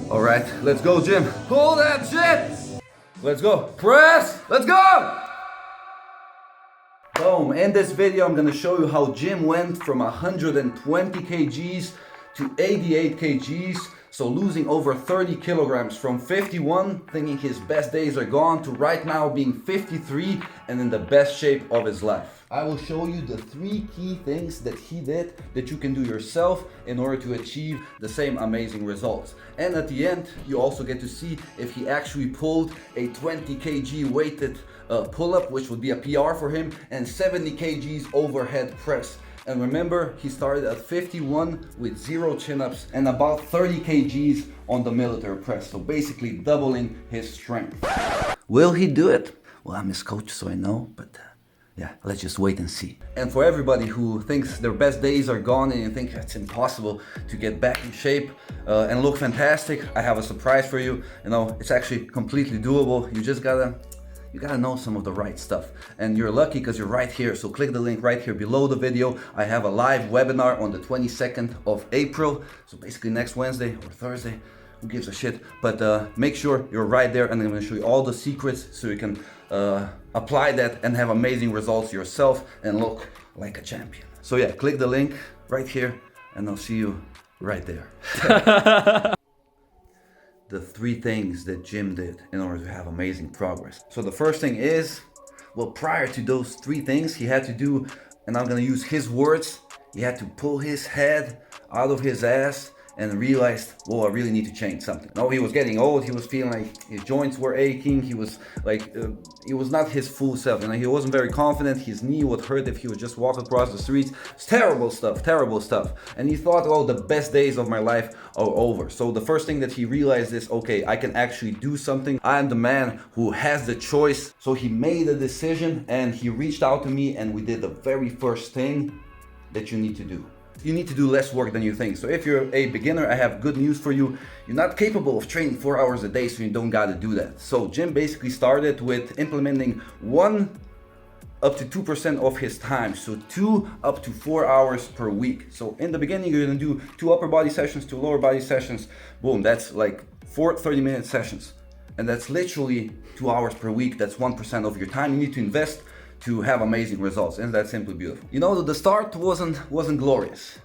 All right, let's go, Jim. Pull that shit. Let's go. Press. Let's go. Boom. In this video, I'm gonna show you how Jim went from 120 kgs to 88 kgs. So losing over 30 kilograms from 51, thinking his best days are gone, to right now being 53 and in the best shape of his life. I will show you the 3 key things that he did that you can do yourself in order to achieve the same amazing results. And at the end, you also get to see if he actually pulled a 20 kg weighted pull-up, which would be a PR for him, and 70 kgs overhead press. And remember, he started at 51 with 0 chin-ups and about 30 kgs on the military press. So basically doubling his strength. Will he do it? Well, I'm his coach, so I know, but yeah, let's just wait and see. And for everybody who thinks their best days are gone and you think it's impossible to get back in shape and look fantastic, I have a surprise for you. You know, it's actually completely doable. You just gotta know some of the right stuff, and you're lucky because you're right here. So click the link right here below the video. I have a live webinar on the 22nd of April, so basically next Wednesday or Thursday, who gives a shit, but make sure you're right there, and I'm going to show you all the secrets so you can apply that and have amazing results yourself and look like a champion. So yeah, click the link right here and I'll see you right there. The 3 things that Jim did in order to have amazing progress. So the first thing is, well, prior to those 3 things, he had to do, and I'm gonna use his words, he had to pull his head out of his ass and realized, well, I really need to change something. No, he was getting old, he was feeling like his joints were aching, he was like, he was not his full self, you know, he wasn't very confident, his knee would hurt if he would just walk across the streets. It's terrible stuff. And he thought, oh, the best days of my life are over. So the first thing that he realized is, okay, I can actually do something. I am the man who has the choice. So he made a decision and he reached out to me and we did the very first thing that you need to do. You need to do less work than you think. So if you're a beginner, I have good news for you. You're not capable of training 4 hours a day, so you don't gotta do that. So Jim basically started with implementing 1 up to 2% of his time. So 2 up to 4 hours per week. So in the beginning, you're gonna do 2 upper body sessions, 2 lower body sessions. Boom, that's like 4 30-minute sessions. And that's literally 2 hours per week. That's 1% of your time you need to invest to have amazing results, and that's simply beautiful. You know, the start wasn't glorious.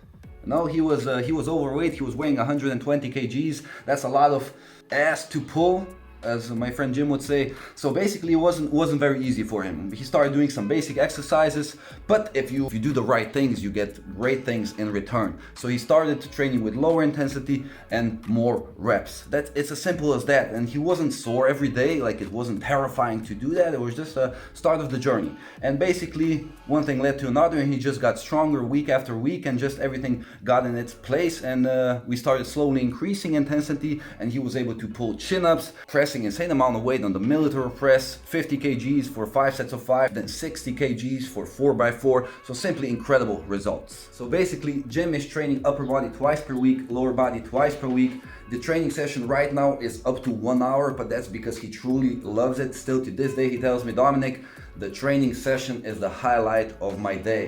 No, he was overweight. He was weighing 120 kgs. That's a lot of ass to pull, as my friend Jim would say. So basically it wasn't very easy for him. He started doing some basic exercises, but if you do the right things, you get great things in return. So he started training with lower intensity and more reps. It's as simple as that. And he wasn't sore every day, like it wasn't terrifying to do that. It was just a start of the journey. And basically one thing led to another, and he just got stronger week after week, and just everything got in its place. And we started slowly increasing intensity, and he was able to pull chin-ups, pressing insane amount of weight on the military press, 50 kgs for 5 sets of 5, then 60 kgs for 4x4. So simply incredible results. So basically Jim is training upper body twice per week, lower body twice per week. The training session right now is up to 1 hour, but that's because he truly loves it. Still to this day he tells me, Dominik, the training session is the highlight of my day.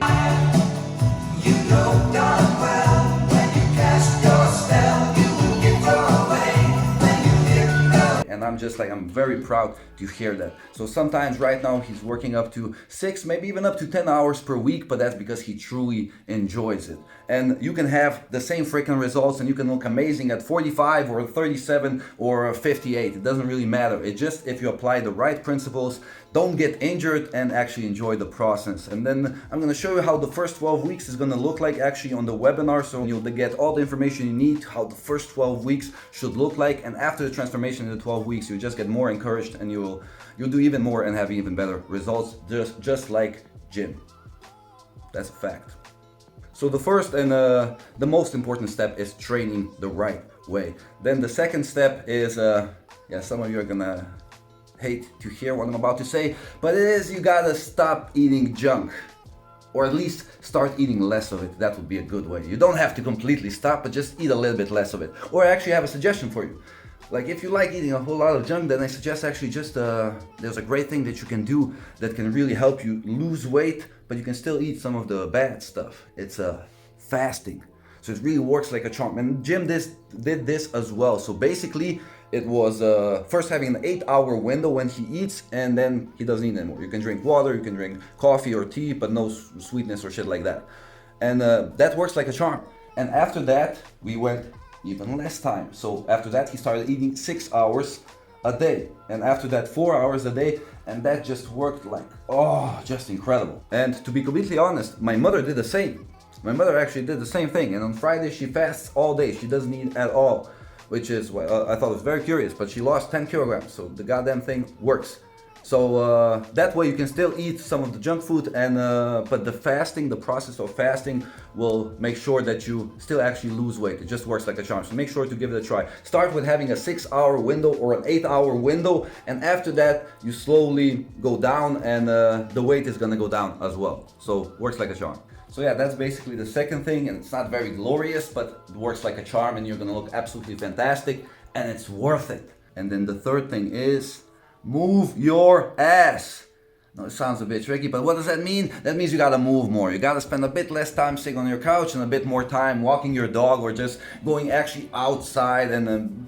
You know darn well when you cast your spell, you will get thrown away. And I'm very proud to hear that. So sometimes right now he's working up to 6, maybe even up to 10 hours per week, but that's because he truly enjoys it. And you can have the same freaking results and you can look amazing at 45 or 37 or 58. It doesn't really matter. It just, if you apply the right principles, don't get injured, and actually enjoy the process. And then I'm going to show you how the first 12 weeks is going to look like actually on the webinar. So you'll get all the information you need, how the first 12 weeks should look like. And after the transformation in the 12 weeks, you just get more encouraged and you'll do even more and have even better results, just like Jim. That's a fact. So the first and the most important step is training the right way. Then the second step is, yeah, some of you are gonna hate to hear what I'm about to say, but it is, you gotta stop eating junk. Or at least start eating less of it. That would be a good way. You don't have to completely stop, but just eat a little bit less of it. Or I actually have a suggestion for you. Like if you like eating a whole lot of junk, then I suggest actually just, there's a great thing that you can do that can really help you lose weight, but you can still eat some of the bad stuff. It's fasting. So it really works like a charm. And Jim did this as well. So basically, it was first having an 8-hour window when he eats, and then he doesn't eat anymore. You can drink water, you can drink coffee or tea, but no sweetness or shit like that. And that works like a charm. And after that, we went even less time. So after that, he started eating 6 hours a day. And after that, 4 hours a day. And that just worked like, oh, just incredible. And to be completely honest, my mother did the same. My mother actually did the same thing. And on Friday, she fasts all day. She doesn't eat at all, which is, well, I thought it was very curious, but she lost 10 kilograms. So the goddamn thing works. So that way you can still eat some of the junk food, and but the fasting, the process of fasting will make sure that you still actually lose weight. It just works like a charm. So make sure to give it a try. Start with having a 6-hour window or an 8-hour window, and after that you slowly go down, and the weight is gonna go down as well. So works like a charm. So yeah, that's basically the second thing, and it's not very glorious, but it works like a charm, and you're gonna look absolutely fantastic, and it's worth it. And then the third thing is, move your ass. Now it sounds a bit tricky, but what does that mean? That means you gotta move more. You gotta spend a bit less time sitting on your couch and a bit more time walking your dog, or just going actually outside and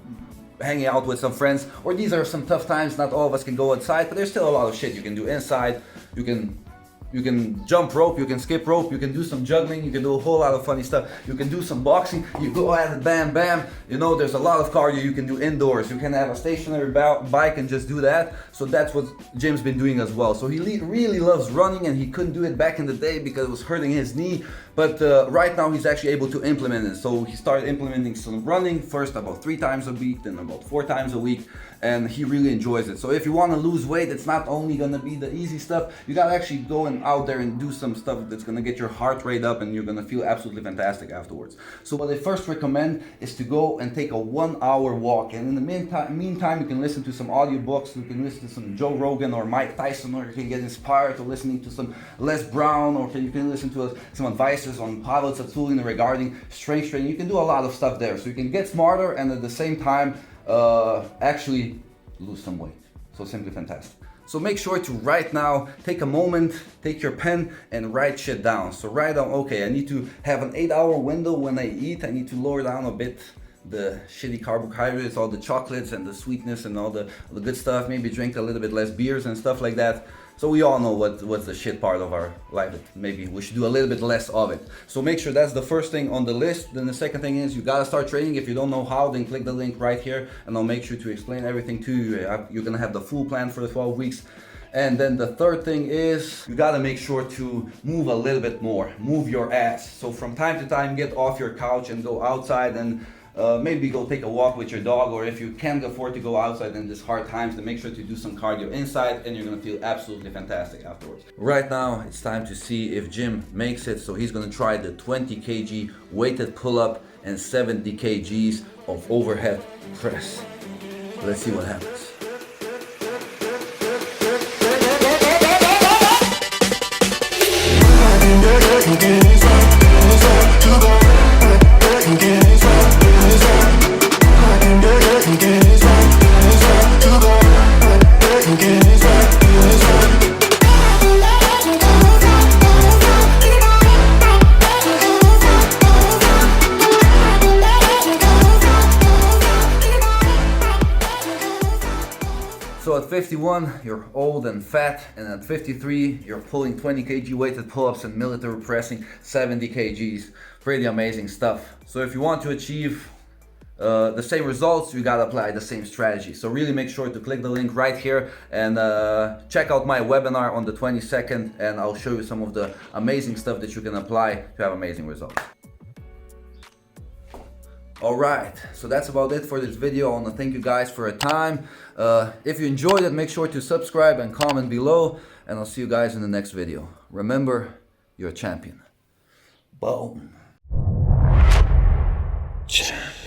hanging out with some friends. Or these are some tough times, not all of us can go outside, but there's still a lot of shit you can do inside. You can jump rope, you can skip rope, you can do some juggling, you can do a whole lot of funny stuff. You can do some boxing, you go at it, bam, bam. You know, there's a lot of cardio you can do indoors. You can have a stationary bike and just do that. So that's what Jim's been doing as well. So he really loves running, and he couldn't do it back in the day because it was hurting his knee. But right now he's actually able to implement it. So he started implementing some running, first about 3 times a week, then about 4 times a week. And he really enjoys it. So if you want to lose weight, it's not only gonna be the easy stuff. You gotta actually go and out there and do some stuff that's gonna get your heart rate up, and you're gonna feel absolutely fantastic afterwards. So what I first recommend is to go and take a 1-hour walk. And in the meantime, you can listen to some audiobooks. You can listen to some Joe Rogan or Mike Tyson, or you can get inspired to listening to some Les Brown, or you can listen to some advices on Pavel Tsatsouline regarding strength training. You can do a lot of stuff there. So you can get smarter and at the same time actually lose some weight. So simply fantastic. So make sure to right now take a moment, take your pen and write shit down. So write down, okay, I need to have an 8-hour window when I eat. I need to lower down a bit the shitty carbohydrates, all the chocolates and the sweetness and all the good stuff. Maybe drink a little bit less beers and stuff like that. So we all know what's the shit part of our life. Maybe we should do a little bit less of it. So make sure that's the first thing on the list. Then the second thing is you gotta start training. If you don't know how, then click the link right here, and I'll make sure to explain everything to you. You're gonna have the full plan for the 12 weeks. And then the third thing is you gotta make sure to move a little bit more. Move your ass. So from time to time, get off your couch and go outside, and maybe go take a walk with your dog, or if you can't afford to go outside in these hard times, then make sure to do some cardio inside, and you're gonna feel absolutely fantastic afterwards. Right now, it's time to see if Jim makes it. So he's gonna try the 20 kg weighted pull-up and 70 kgs of overhead press. Let's see what happens. So at 51, you're old and fat, and at 53, you're pulling 20 kg weighted pull-ups and military pressing 70 kgs. Pretty amazing stuff. So if you want to achieve the same results, you gotta apply the same strategy. So really make sure to click the link right here and check out my webinar on the 22nd, and I'll show you some of the amazing stuff that you can apply to have amazing results. Alright, so that's about it for this video. I want to thank you guys for your time. If you enjoyed it, make sure to subscribe and comment below, and I'll see you guys in the next video. Remember, you're a champion. Boom. Champ.